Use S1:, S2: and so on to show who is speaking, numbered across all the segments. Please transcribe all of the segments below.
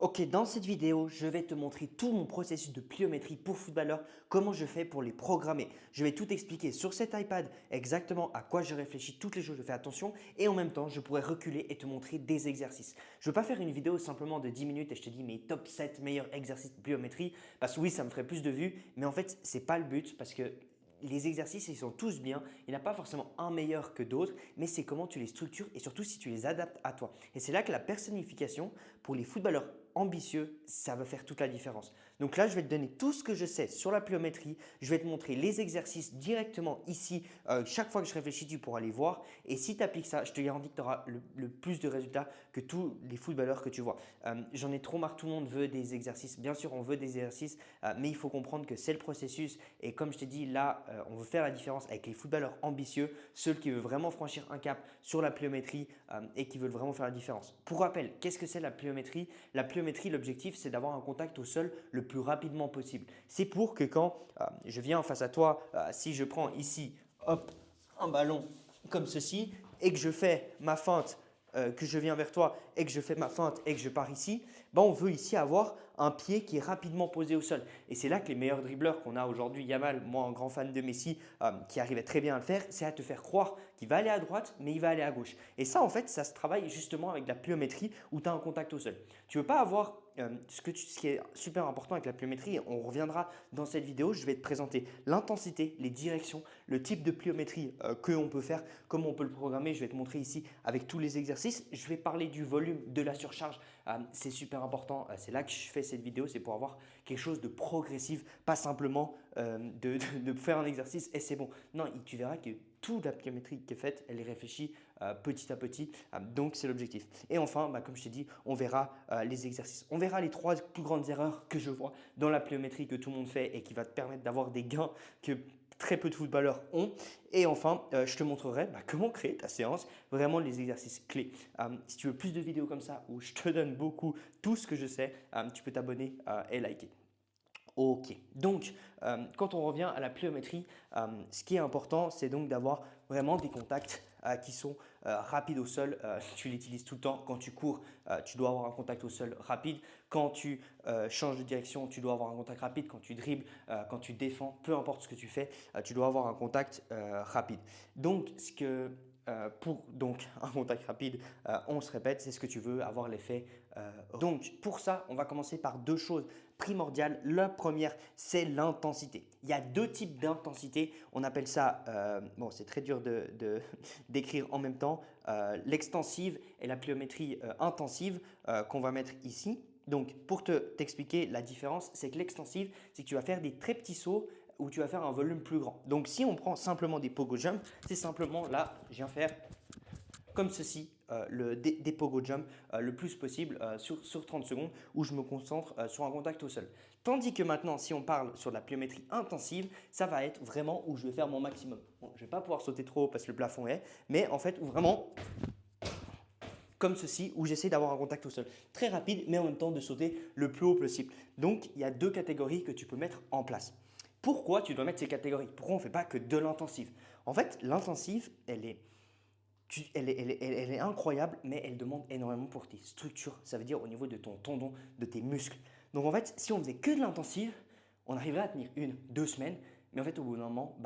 S1: Ok, dans cette vidéo, je vais te montrer tout mon processus de pliométrie pour footballeurs, comment je fais pour les programmer. Je vais tout expliquer sur cet iPad, exactement à quoi je réfléchis toutes les jours, je fais attention et en même temps, je pourrais reculer et te montrer des exercices. Je ne veux pas faire une vidéo simplement de 10 minutes et je te dis mes top 7 meilleurs exercices de pliométrie parce que oui, ça me ferait plus de vues, mais en fait, ce n'est pas le but parce que les exercices, ils sont tous bien. Il n'y en a pas forcément un meilleur que d'autres, mais c'est comment tu les structures et surtout si tu les adaptes à toi. Et c'est là que la personnification pour les footballeurs ambitieux, ça va faire toute la différence. Donc là, je vais te donner tout ce que je sais sur la pliométrie. Je vais te montrer les exercices directement ici. Chaque fois que je réfléchis, tu pourras les voir. Et si tu appliques ça, je te garantis que tu auras le plus de résultats que tous les footballeurs que tu vois. J'en ai trop marre, tout le monde veut des exercices. Bien sûr, on veut des exercices, mais il faut comprendre que c'est le processus. Et comme je t'ai dit, là, on veut faire la différence avec les footballeurs ambitieux, ceux qui veulent vraiment franchir un cap sur la pliométrie et qui veulent vraiment faire la différence. Pour rappel, qu'est-ce que c'est la pliométrie? La pliométrie, l'objectif, c'est d'avoir un contact au sol le plus rapidement possible. C'est pour que quand je viens face à toi, si je prends ici, hop, un ballon comme ceci et que je fais ma feinte, que je viens vers toi et que je fais ma feinte et que je pars ici, ben on veut ici avoir un pied qui est rapidement posé au sol. Et c'est là que les meilleurs dribbleurs qu'on a aujourd'hui, Yamal, moi un grand fan de Messi, qui arrivait très bien à le faire, c'est à te faire croire qu'il va aller à droite, mais il va aller à gauche. Et ça, en fait, ça se travaille justement avec la pliométrie où tu as un contact au sol. Tu ne veux pas avoir ce qui est super important avec la pliométrie, on reviendra dans cette vidéo, je vais te présenter l'intensité, les directions, le type de pliométrie que l'on peut faire, comment on peut le programmer. Je vais te montrer ici avec tous les exercices. Je vais parler du volume, de la surcharge. C'est super important. C'est là que je fais cette vidéo, c'est pour avoir quelque chose de progressif, pas simplement de faire un exercice et c'est bon. Non, tu verras que toute la pliométrie qui est faite, elle est réfléchie petit à petit. Donc, c'est l'objectif. Et enfin, comme je t'ai dit, on verra les exercices. On verra les 3 plus grandes erreurs que je vois dans la pliométrie que tout le monde fait et qui va te permettre d'avoir des gains que très peu de footballeurs ont. Et enfin, je te montrerai comment créer ta séance, vraiment les exercices clés. Si tu veux plus de vidéos comme ça où je te donne beaucoup tout ce que je sais, tu peux t'abonner et liker. Ok, donc quand on revient à la pliométrie, ce qui est important, c'est donc d'avoir vraiment des contacts qui sont rapides au sol. Tu l'utilises tout le temps. Quand tu cours, tu dois avoir un contact au sol rapide. Quand tu changes de direction, tu dois avoir un contact rapide. Quand tu dribbles, quand tu défends, peu importe ce que tu fais, tu dois avoir un contact rapide. Donc, pour donc un contact rapide, on se répète, c'est ce que tu veux, avoir l'effet. Donc pour ça, on va commencer par deux choses primordiales. La première, c'est l'intensité. Il y a deux types d'intensité. On appelle ça, bon c'est très dur d'écrire en même temps, l'extensive et la pliométrie intensive qu'on va mettre ici. Donc pour t'expliquer la différence, c'est que l'extensive, c'est que tu vas faire des très petits sauts où tu vas faire un volume plus grand. Donc si on prend simplement des pogo jump, c'est simplement là, je viens faire comme ceci, des pogo jump le plus possible sur 30 secondes où je me concentre sur un contact au sol. Tandis que maintenant, si on parle sur la pliométrie intensive, ça va être vraiment où je vais faire mon maximum. Bon, je ne vais pas pouvoir sauter trop haut parce que le plafond est, mais en fait, vraiment comme ceci, où j'essaie d'avoir un contact au sol très rapide, mais en même temps de sauter le plus haut possible. Donc, il y a deux catégories que tu peux mettre en place. Pourquoi tu dois mettre ces catégories? Pourquoi on ne fait pas que de l'intensive? En fait, l'intensive, elle est incroyable, mais elle demande énormément pour tes structures. Ça veut dire au niveau de ton tendon, de tes muscles. Donc en fait, si on faisait que de l'intensive, on arriverait à tenir 1, 2 semaines, mais en fait, au bout d'un moment,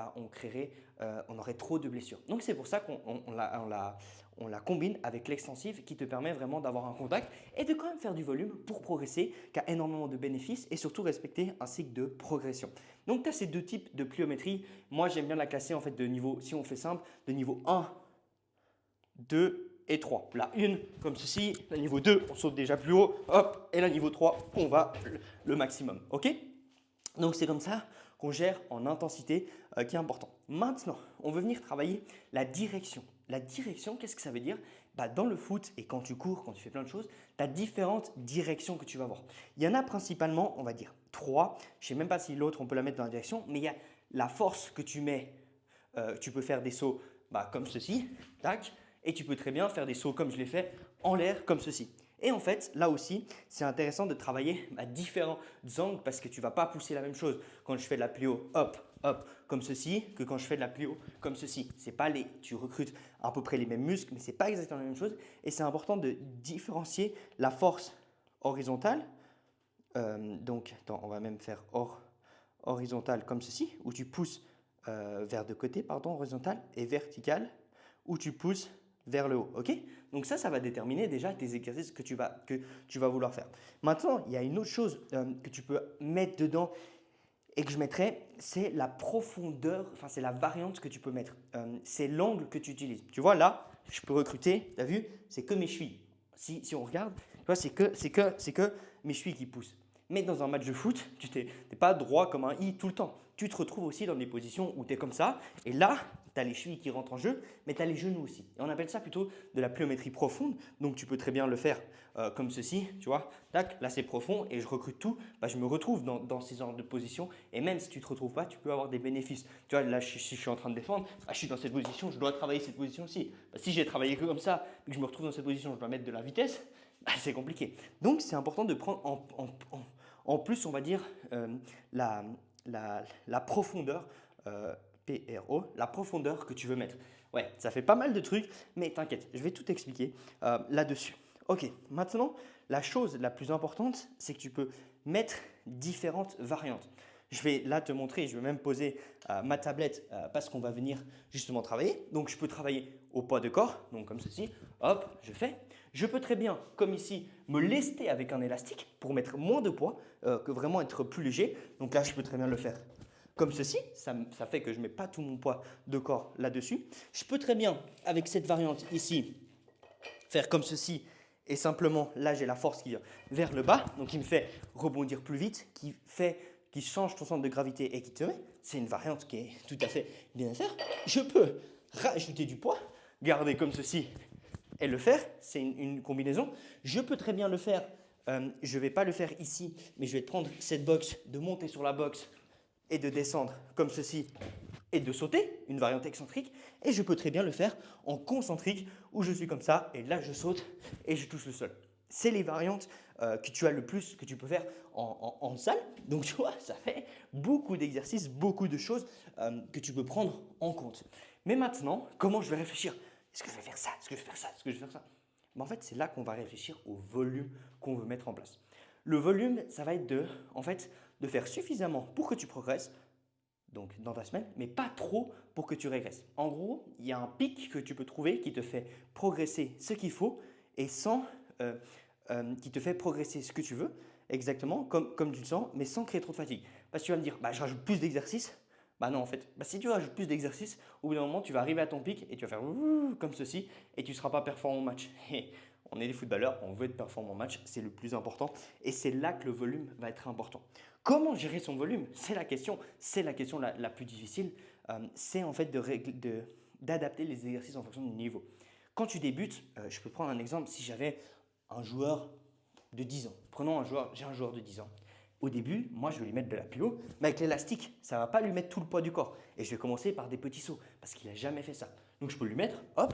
S1: on aurait trop de blessures. Donc c'est pour ça qu'on la combine avec l'extensive qui te permet vraiment d'avoir un contact et de quand même faire du volume pour progresser, qui a énormément de bénéfices et surtout respecter un cycle de progression. Donc tu as ces deux types de pliométrie. Moi, j'aime bien la classer en fait de niveau, si on fait simple, de niveau 1, 2 et 3. La 1, comme ceci. La niveau 2, on saute déjà plus haut. Hop. Et la niveau 3, on va le maximum. OK? Donc, c'est comme ça qu'on gère en intensité qui est important. Maintenant, on veut venir travailler la direction. La direction, qu'est-ce que ça veut dire? Dans le foot et quand tu cours, quand tu fais plein de choses, tu as différentes directions que tu vas avoir. Il y en a principalement, on va dire, 3. Je ne sais même pas si l'autre, on peut la mettre dans la direction, mais il y a la force que tu mets. Tu peux faire des sauts comme ceci, tac, et tu peux très bien faire des sauts comme je l'ai fait en l'air, comme ceci. Et en fait, là aussi, c'est intéressant de travailler à différents angles parce que tu ne vas pas pousser la même chose quand je fais de la plio, hop, hop, comme ceci, que quand je fais de la plio, comme ceci. Tu recrutes à peu près les mêmes muscles, mais ce n'est pas exactement la même chose. Et c'est important de différencier la force horizontale. Donc, attends, on va même faire horizontale comme ceci, où tu pousses vers de côté, pardon, horizontale, et verticale, où tu pousses vers le haut. Ok? Donc ça va déterminer déjà tes exercices que tu vas vouloir faire. Maintenant, il y a une autre chose que tu peux mettre dedans et que je mettrais, c'est la profondeur, enfin c'est la variante que tu peux mettre. C'est l'angle que tu utilises. Tu vois là, je peux recruter, tu as vu, c'est que mes chevilles. Si on regarde, tu vois, c'est que mes chevilles qui poussent. Mais dans un match de foot, tu n'es pas droit comme un i tout le temps. Tu te retrouves aussi dans des positions où tu es comme ça. Et là, tu as les chevilles qui rentrent en jeu, mais tu as les genoux aussi. Et on appelle ça plutôt de la pliométrie profonde. Donc, tu peux très bien le faire comme ceci. Tu vois, tac, là, c'est profond et je recrute tout. Bah, je me retrouve dans ces genres de positions. Et même si tu ne te retrouves pas, tu peux avoir des bénéfices. Tu vois, là, si je suis en train de défendre, bah, je suis dans cette position, je dois travailler cette position aussi. Bah, si j'ai travaillé que comme ça et que je me retrouve dans cette position, je dois mettre de la vitesse, bah, c'est compliqué. Donc, c'est important de prendre en plus, on va dire, la profondeur, PRO, la profondeur que tu veux mettre. Ouais, ça fait pas mal de trucs, mais t'inquiète, je vais tout expliquer là-dessus. Ok, maintenant, la chose la plus importante, c'est que tu peux mettre différentes variantes. Je vais là te montrer, je vais même poser ma tablette parce qu'on va venir justement travailler. Donc, je peux travailler au poids de corps, donc comme ceci, hop, je fais. Je peux très bien, comme ici, me lester avec un élastique pour mettre moins de poids, que vraiment être plus léger. Donc là, je peux très bien le faire comme ceci. Ça fait que je ne mets pas tout mon poids de corps là-dessus. Je peux très bien, avec cette variante ici, faire comme ceci. Et simplement, là, j'ai la force qui vient vers le bas, donc qui me fait rebondir plus vite, qui change ton centre de gravité et qui te met. C'est une variante qui est tout à fait bien à faire. Je peux rajouter du poids, garder comme ceci et le faire. C'est une combinaison. Je peux très bien le faire. Je ne vais pas le faire ici, mais je vais prendre cette box, de monter sur la box et de descendre comme ceci et de sauter, une variante excentrique. Et je peux très bien le faire en concentrique où je suis comme ça et là je saute et je touche le sol. C'est les variantes que tu as le plus, que tu peux faire en salle. Donc tu vois, ça fait beaucoup d'exercices, beaucoup de choses que tu peux prendre en compte. Mais maintenant, comment je vais réfléchir? Est-ce que je vais faire ça? Est-ce que je vais faire ça? Est-ce que je vais faire ça? Mais en fait, c'est là qu'on va réfléchir au volume qu'on veut mettre en place. Le volume, ça va être de faire suffisamment pour que tu progresses, donc dans ta semaine, mais pas trop pour que tu régresses. En gros, il y a un pic que tu peux trouver qui te fait progresser ce qu'il faut et qui te fait progresser ce que tu veux, exactement comme tu le sens, mais sans créer trop de fatigue. Parce que tu vas me dire, bah, je rajoute plus d'exercices. Bah non, en fait, bah, si tu rajoutes plus d'exercices, au bout d'un moment, tu vas arriver à ton pic et tu vas faire comme ceci et tu ne seras pas performant au match. Et on est des footballeurs, on veut être performant au match, c'est le plus important et c'est là que le volume va être important. Comment gérer son volume? C'est la question la plus difficile. C'est en fait d'adapter les exercices en fonction du niveau. Quand tu débutes, je peux prendre un exemple, si j'avais un joueur de 10 ans. Prenons j'ai un joueur de 10 ans. Au début, moi, je vais lui mettre de la plio, mais avec l'élastique, ça ne va pas lui mettre tout le poids du corps. Et je vais commencer par des petits sauts, parce qu'il n'a jamais fait ça. Donc, je peux lui mettre, hop,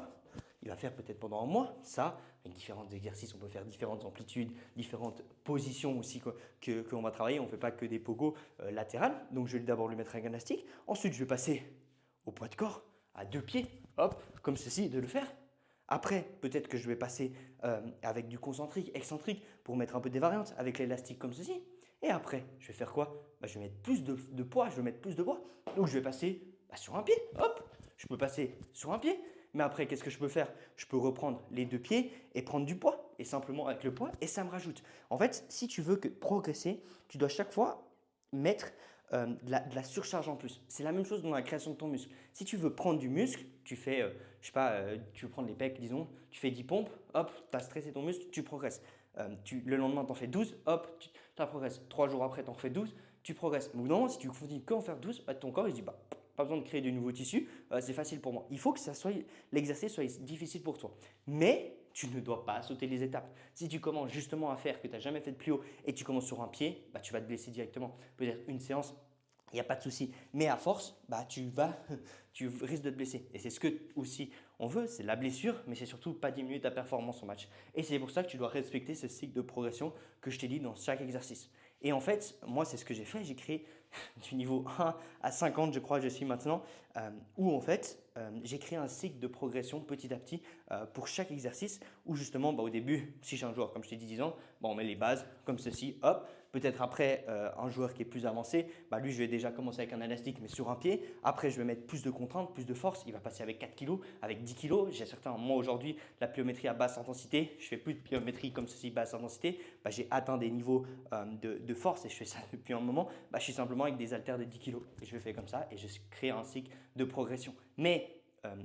S1: il va faire peut-être pendant un mois ça, avec différents exercices, on peut faire différentes amplitudes, différentes positions aussi qu'on va travailler. On ne fait pas que des pogos latérales. Donc, je vais d'abord lui mettre un élastique. Ensuite, je vais passer au poids de corps, à 2 pieds, hop, comme ceci, de le faire. Après, peut-être que je vais passer avec du concentrique, excentrique, pour mettre un peu des variantes, avec l'élastique comme ceci. Et après, je vais faire quoi? Bah, je vais mettre plus de poids, je vais mettre plus de poids. Donc, je vais passer sur un pied, hop, je peux passer sur un pied. Mais après, qu'est-ce que je peux faire? Je peux reprendre les 2 pieds et prendre du poids. Et simplement avec le poids, et ça me rajoute. En fait, si tu veux progresser, tu dois chaque fois mettre de la surcharge en plus. C'est la même chose dans la création de ton muscle. Si tu veux prendre du muscle, tu fais, je sais pas, tu veux prendre les pecs, disons, tu fais 10 pompes, hop, tu as stressé ton muscle, tu progresses. Le lendemain, tu en fais 12, hop, tu progresses. 3 jours après, tu en fais 12, tu progresses. Mais au bout d'un moment, si tu continues qu'en faire 12, ton corps, il se dit, bah, pas besoin de créer de nouveaux tissus, c'est facile pour moi. Il faut que l'exercice soit difficile pour toi. Mais tu ne dois pas sauter les étapes. Si tu commences justement à faire que tu n'as jamais fait de plio et tu commences sur un pied, bah, tu vas te blesser directement. Peut-être une séance, il n'y a pas de souci. Mais à force, bah, tu risques de te blesser. Et c'est ce que aussi on veut, c'est la blessure, mais c'est surtout pas diminuer ta performance en match. Et c'est pour ça que tu dois respecter ce cycle de progression que je t'ai dit dans chaque exercice. Et en fait, moi, c'est ce que j'ai fait. J'ai créé du niveau 1 à 50, je crois que je suis maintenant, où en fait, j'ai créé un cycle de progression petit à petit pour chaque exercice où justement, au début, si j'ai un joueur, comme je t'ai dit, 10 ans, on met les bases comme ceci, hop. Peut-être après, un joueur qui est plus avancé, lui, je vais déjà commencer avec un élastique, mais sur un pied. Après, je vais mettre plus de contraintes, plus de force. Il va passer avec 4 kg, avec 10 kg. J'ai certains, moi aujourd'hui, la pliométrie à basse intensité, je fais plus de pliométrie comme ceci, basse intensité. J'ai atteint des niveaux de force et je fais ça depuis un moment. Je suis simplement avec des haltères de 10 kg et je le fais comme ça et je crée un cycle de progression. Mais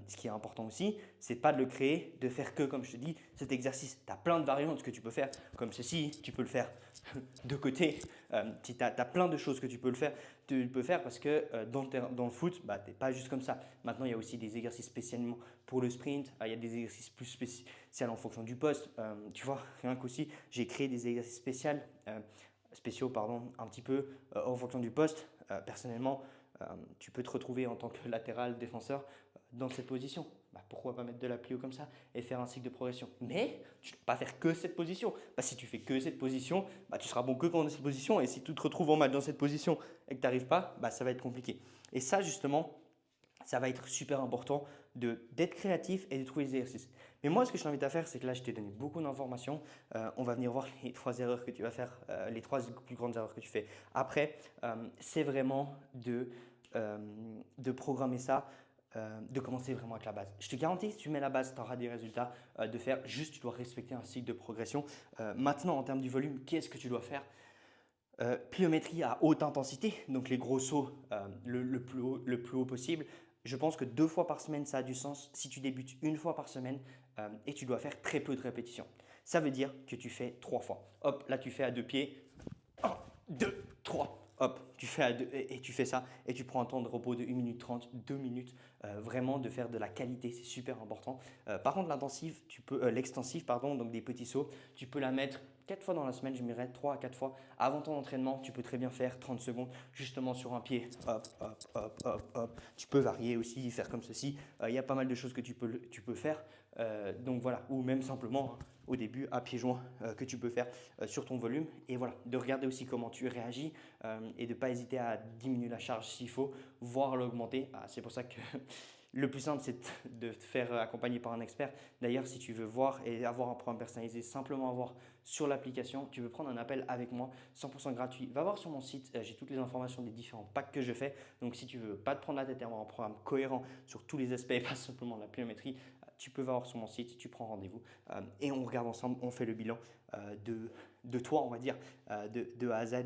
S1: ce qui est important aussi, c'est pas de le créer, de faire que, comme je te dis, cet exercice. Tu as plein de variantes que tu peux faire, comme ceci, tu peux le faire de côté. Tu as plein de choses que tu peux faire parce que dans le foot, tu n'es pas juste comme ça. Maintenant, il y a aussi des exercices spécialement pour le sprint. Il y a des exercices plus spéciaux en fonction du poste. Tu vois, rien qu'aussi, j'ai créé des exercices spéciaux, un petit peu en fonction du poste. Personnellement, tu peux te retrouver en tant que latéral défenseur dans cette position. Pourquoi pas mettre de la plio comme ça et faire un cycle de progression? Mais tu ne peux pas faire que cette position. Si tu fais que cette position, tu seras bon que dans cette position. Et si tu te retrouves en match dans cette position et que tu n'arrives pas, ça va être compliqué. Et ça, justement, ça va être super important d'être créatif et de trouver des exercices. Mais moi, ce que je t'invite à faire, c'est que là, je t'ai donné beaucoup d'informations. On va venir voir les 3 erreurs que tu vas faire, les 3 plus grandes erreurs que tu fais. Après, c'est vraiment de programmer ça, de commencer vraiment avec la base. Je te garantis, si tu mets la base, tu auras des résultats de faire. Juste, tu dois respecter un cycle de progression. Maintenant, en termes du volume, qu'est-ce que tu dois faire? Pliométrie à haute intensité, donc les gros sauts le plus haut possible. Je pense que 2 fois par semaine, ça a du sens si tu débutes 1 fois par semaine et tu dois faire très peu de répétitions. Ça veut dire que tu fais 3 fois. Hop, là tu fais à 2 pieds. 1, 2, 3. Hop, tu fais à 2 et tu fais ça et tu prends un temps de repos de 1 minute 30, 2 minutes. Vraiment de faire de la qualité, c'est super important. Par contre, l'extensif, donc des petits sauts, tu peux la mettre 4 fois dans la semaine, je m'irais 3 à 4 fois. Avant ton entraînement, tu peux très bien faire 30 secondes justement sur un pied. Hop, hop, hop, hop, hop. Tu peux varier aussi, faire comme ceci. Il y a pas mal de choses que tu peux faire. Donc voilà, ou même simplement au début à pieds joints que tu peux faire sur ton volume. Et voilà, de regarder aussi comment tu réagis et de ne pas hésiter à diminuer la charge s'il faut, voire l'augmenter. C'est pour ça que le plus simple, c'est de te faire accompagner par un expert. D'ailleurs, si tu veux voir et avoir un programme personnalisé, simplement avoir sur l'application, tu peux prendre un appel avec moi, 100% gratuit. Va voir sur mon site, j'ai toutes les informations des différents packs que je fais. Donc, si tu veux pas te prendre la tête et avoir un programme cohérent sur tous les aspects, pas simplement la pliométrie, tu peux voir sur mon site, tu prends rendez-vous et on regarde ensemble, on fait le bilan de toi, on va dire, de A à Z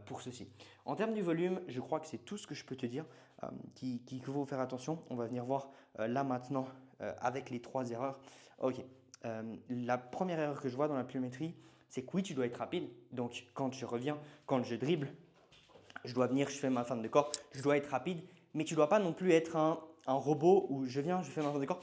S1: pour ceci. En termes du volume, je crois que c'est tout ce que je peux te dire qu'il faut faire attention. On va venir voir là maintenant avec les 3 erreurs. Ok, la première erreur que je vois dans la pliométrie, c'est que oui, tu dois être rapide. Donc, quand je reviens, quand je dribble, je dois venir, je fais ma fin de corps, je dois être rapide, mais tu ne dois pas non plus être un robot où je viens, je fais ma fin de corps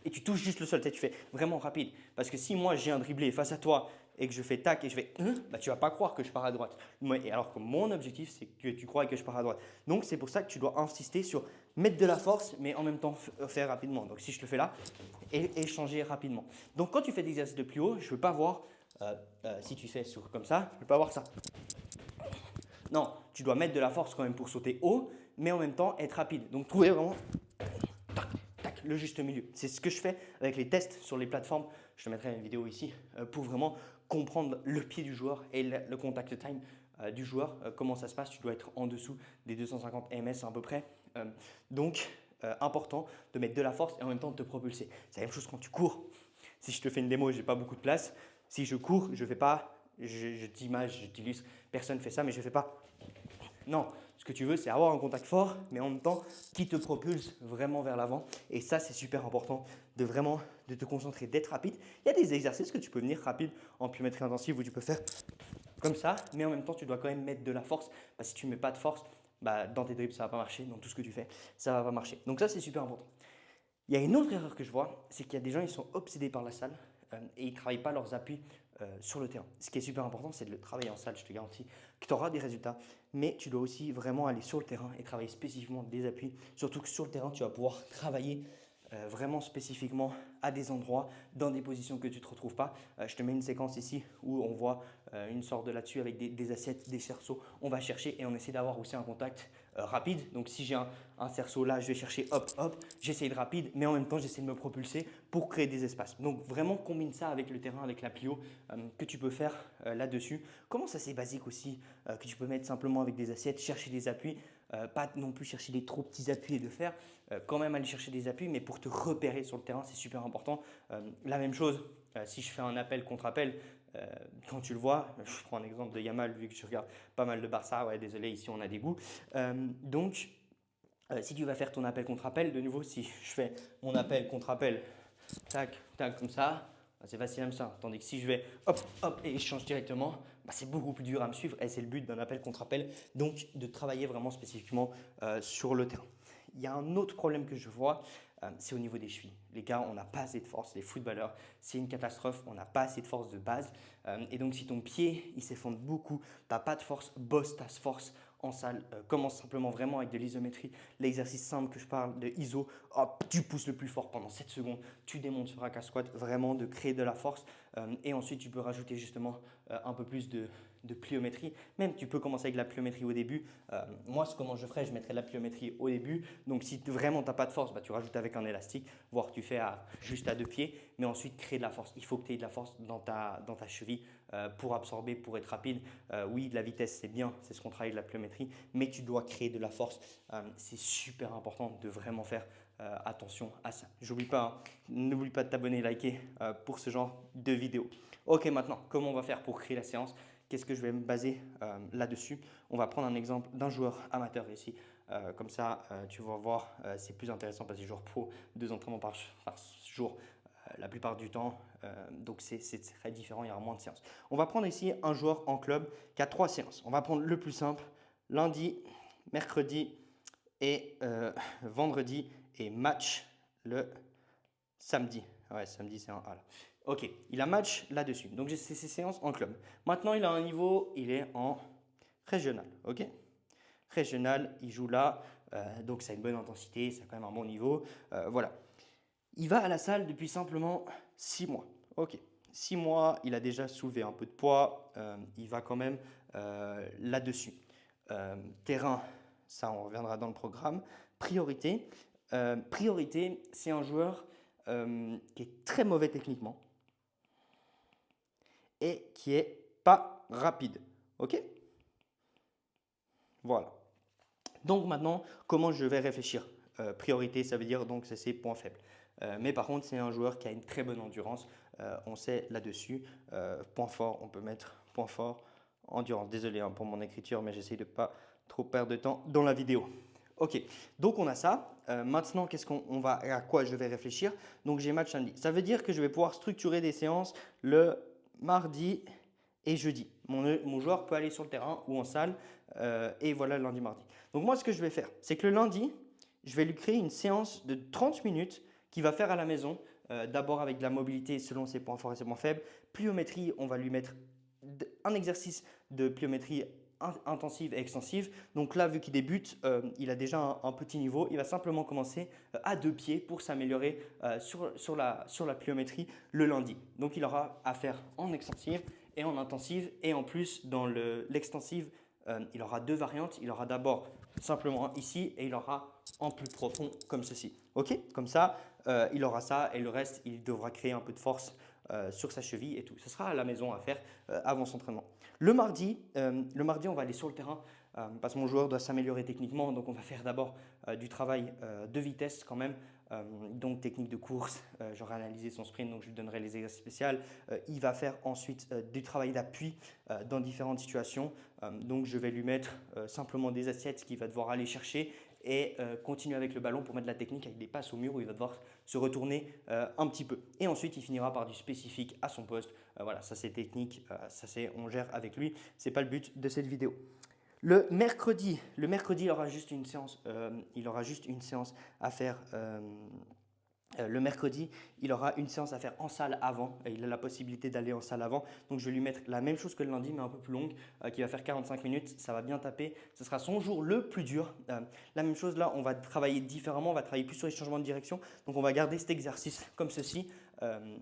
S1: et tu touches juste le sol, tu fais vraiment rapide. Parce que si moi j'ai un dribblé face à toi et que je fais tac et je fais tu vas pas croire que je pars à droite. Et alors que mon objectif c'est que tu crois que je pars à droite. Donc c'est pour ça que tu dois insister sur mettre de la force mais en même temps faire rapidement. Donc si je le fais là et changer rapidement. Donc quand tu fais des exercices de plus haut, je ne veux pas voir si tu fais comme ça, je ne veux pas voir ça. Non, tu dois mettre de la force quand même pour sauter haut, mais en même temps être rapide. Donc trouver vraiment le juste milieu. C'est ce que je fais avec les tests sur les plateformes. Je te mettrai une vidéo ici pour vraiment comprendre le pied du joueur et le contact time du joueur. Comment ça se passe? Tu dois être en dessous des 250 ms à peu près. Donc, important de mettre de la force et en même temps de te propulser. C'est la même chose quand tu cours. Si je te fais une démo, je n'ai pas beaucoup de place. Si je cours, je ne fais pas, je t'image, je t'illustre, personne ne fait ça, mais je ne fais pas. Non, ce que tu veux, c'est avoir un contact fort, mais en même temps qui te propulse vraiment vers l'avant. Et ça, c'est super important de te concentrer, d'être rapide. Il y a des exercices que tu peux venir rapide en pliométrie intensive où tu peux faire comme ça, mais en même temps, tu dois quand même mettre de la force. Si tu ne mets pas de force, dans tes dribbles, ça ne va pas marcher. Dans tout ce que tu fais, ça ne va pas marcher. Donc ça, c'est super important. Il y a une autre erreur que je vois, c'est qu'il y a des gens, ils sont obsédés par la salle et ils ne travaillent pas leurs appuis sur le terrain. Ce qui est super important, c'est de le travailler en salle, je te garantis que tu auras des résultats, mais tu dois aussi vraiment aller sur le terrain et travailler spécifiquement des appuis, surtout que sur le terrain, tu vas pouvoir travailler vraiment spécifiquement à des endroits, dans des positions que tu ne te retrouves pas. Je te mets une séquence ici où on voit une sorte de là-dessus avec des assiettes, des cerceaux. On va chercher et on essaie d'avoir aussi un contact rapide. Donc si j'ai un cerceau là, je vais chercher hop, hop, j'essaie de rapide, mais en même temps, j'essaie de me propulser pour créer des espaces. Donc vraiment, combine ça avec le terrain, avec la plio que tu peux faire là-dessus. Commence assez basique aussi, que tu peux mettre simplement avec des assiettes, chercher des appuis. Pas non plus chercher des trop petits appuis et de faire, quand même aller chercher des appuis, mais pour te repérer sur le terrain, c'est super important. La même chose, si je fais un appel contre appel, quand tu le vois, je prends un exemple de Yamal vu que je regarde pas mal de Barça, ouais désolé ici on a des goûts. Donc si tu vas faire ton appel contre appel, de nouveau si je fais mon appel contre appel, tac, tac comme ça, c'est facile comme ça. Tandis que si je vais hop, hop et échange directement, c'est beaucoup plus dur à me suivre et c'est le but d'un appel contre appel, donc de travailler vraiment spécifiquement sur le terrain. Il y a un autre problème que je vois, c'est au niveau des chevilles. Les gars, on n'a pas assez de force, les footballeurs, c'est une catastrophe, on n'a pas assez de force de base. Et donc si ton pied, il s'effondre beaucoup, tu n'as pas de force, bosse ta force en salle. Commence simplement vraiment avec de l'isométrie. L'exercice simple que je parle de iso, hop, tu pousses le plus fort pendant 7 secondes, tu démontes sur un squat, vraiment de créer de la force. Et ensuite, tu peux rajouter justement un peu plus de pliométrie. Même tu peux commencer avec la pliométrie au début. Moi, comment je ferais, je mettrais la pliométrie au début. Donc si vraiment tu n'as pas de force, tu rajoutes avec un élastique, voire tu fais juste à 2 pieds, mais ensuite créer de la force. Il faut que tu aies de la force dans ta cheville pour absorber, pour être rapide. Oui, de la vitesse, c'est bien, c'est ce qu'on travaille de la pliométrie, mais tu dois créer de la force. C'est super important de vraiment faire attention à ça. N'oublie pas de t'abonner, liker pour ce genre de vidéos. Ok, maintenant, comment on va faire pour créer la séance? Qu'est-ce que je vais me baser là-dessus? On va prendre un exemple d'un joueur amateur ici. Comme ça, tu vas voir, c'est plus intéressant parce que joueur pro, 2 entraînements par jour la plupart du temps. Donc, c'est très différent, il y aura moins de séances. On va prendre ici un joueur en club qui a 3 séances. On va prendre le plus simple, lundi, mercredi et vendredi et match le samedi. Ouais, samedi, c'est un A là. Ok, il a match là-dessus. Donc, c'est ses séances en club. Maintenant, il a un niveau, il est en régional. Ok, régional, il joue là. Donc, ça a une bonne intensité, ça a quand même un bon niveau. Voilà. Il va à la salle depuis simplement 6 mois. Ok, 6 mois, il a déjà soulevé un peu de poids. Il va quand même là-dessus. Terrain, ça on reviendra dans le programme. Priorité. Priorité, c'est un joueur qui est très mauvais techniquement et qui est pas rapide. Ok? Voilà. Donc maintenant, comment je vais réfléchir? Priorité, ça veut dire donc c'est ses points faibles. Mais par contre, c'est un joueur qui a une très bonne endurance. On sait là-dessus. Point fort, on peut mettre point fort, endurance. Désolé pour mon écriture, mais j'essaie de ne pas trop perdre de temps dans la vidéo. Ok, donc on a ça. Maintenant, à quoi je vais réfléchir? Donc j'ai match samedi. Ça veut dire que je vais pouvoir structurer des séances le mardi et jeudi. Mon joueur peut aller sur le terrain ou en salle et voilà le lundi, mardi. Donc moi, ce que je vais faire, c'est que le lundi, je vais lui créer une séance de 30 minutes qu'il va faire à la maison. D'abord avec de la mobilité selon ses points forts et ses points faibles. Pliométrie, on va lui mettre un exercice de pliométrie intensive et extensive. Donc là, vu qu'il débute, il a déjà un petit niveau. Il va simplement commencer à 2 pieds pour s'améliorer sur la pliométrie le lundi. Donc il aura à faire en extensive et en intensive. Et en plus, dans l'extensive, il aura 2 variantes. Il aura d'abord simplement ici et il aura en plus profond comme ceci. Ok? Comme ça, il aura ça et le reste, il devra créer un peu de force sur sa cheville et tout. Ce sera à la maison à faire avant son entraînement. Le mardi, on va aller sur le terrain parce que mon joueur doit s'améliorer techniquement. Donc, on va faire d'abord du travail de vitesse quand même. Donc, technique de course. J'aurai analysé son sprint, donc je lui donnerai les exercices spéciaux. Il va faire ensuite du travail d'appui dans différentes situations. Donc, je vais lui mettre simplement des assiettes qu'il va devoir aller chercher et continuer avec le ballon pour mettre de la technique avec des passes au mur où il va devoir se retourner un petit peu. Et ensuite, il finira par du spécifique à son poste. Voilà, ça c'est technique, on gère avec lui. Ce n'est pas le but de cette vidéo. Le mercredi, il aura juste une séance à faire Le mercredi, il aura une séance à faire en salle avant. Il a la possibilité d'aller en salle avant. Donc, je vais lui mettre la même chose que le lundi, mais un peu plus longue, qui va faire 45 minutes. Ça va bien taper. Ce sera son jour le plus dur. La même chose là, on va travailler différemment. On va travailler plus sur les changements de direction. Donc, on va garder cet exercice comme ceci.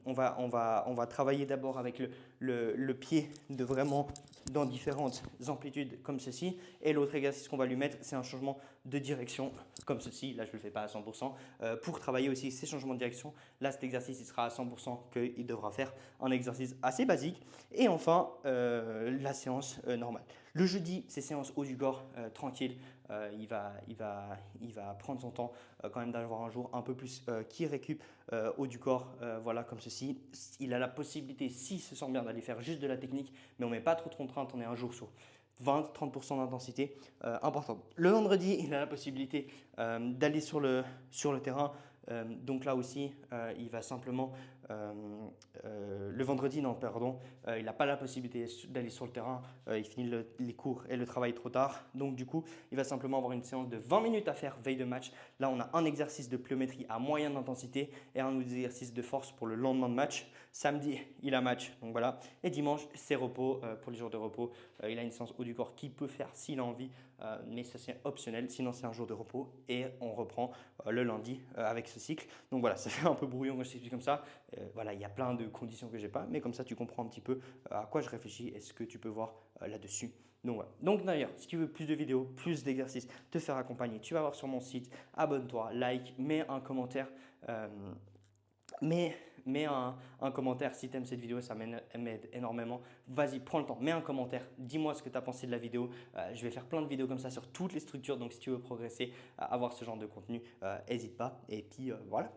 S1: On va travailler d'abord avec le pied de vraiment dans différentes amplitudes comme ceci. Et l'autre exercice qu'on va lui mettre, c'est un changement de direction comme ceci. Là, je ne le fais pas à 100%. Pour travailler aussi ces changements de direction, là, cet exercice, il sera à 100% qu'il devra faire un exercice assez basique. Et enfin, la séance normale. Le jeudi, c'est séance haut du corps, tranquille. Il va prendre son temps quand même d'avoir un jour un peu plus qui récup haut du corps, voilà comme ceci. Il a la possibilité, s'il se sent bien, d'aller faire juste de la technique, mais on ne met pas trop de contraintes, on est un jour sur 20-30% d'intensité importante. Le vendredi, il a la possibilité d'aller sur le terrain. Donc là aussi, il va simplement, le vendredi, non, pardon, il n'a pas la possibilité d'aller sur le terrain, il finit les cours et le travail trop tard. Donc du coup, il va simplement avoir une séance de 20 minutes à faire veille de match. Là, on a un exercice de pliométrie à moyenne intensité et un exercice de force pour le lendemain de match. Samedi, il a match, donc voilà. Et dimanche, c'est repos pour les jours de repos. Il a une séance haut du corps qu'il peut faire s'il a envie, mais ça c'est optionnel. Sinon, c'est un jour de repos et on reprend le lundi avec ce cycle. Donc voilà, ça fait un peu brouillon quand je t'explique comme ça. Voilà, il y a plein de conditions que j'ai pas, mais comme ça, tu comprends un petit peu à quoi je réfléchis et ce que tu peux voir là-dessus. Donc voilà. Donc d'ailleurs, si tu veux plus de vidéos, plus d'exercices, te faire accompagner, tu vas voir sur mon site. Abonne-toi, like, mets un commentaire. Mets un commentaire si tu aimes cette vidéo, ça m'aide énormément. Vas-y, prends le temps, mets un commentaire, dis-moi ce que tu as pensé de la vidéo. Je vais faire plein de vidéos comme ça sur toutes les structures, donc si tu veux progresser, avoir ce genre de contenu, n'hésite pas. Et puis voilà.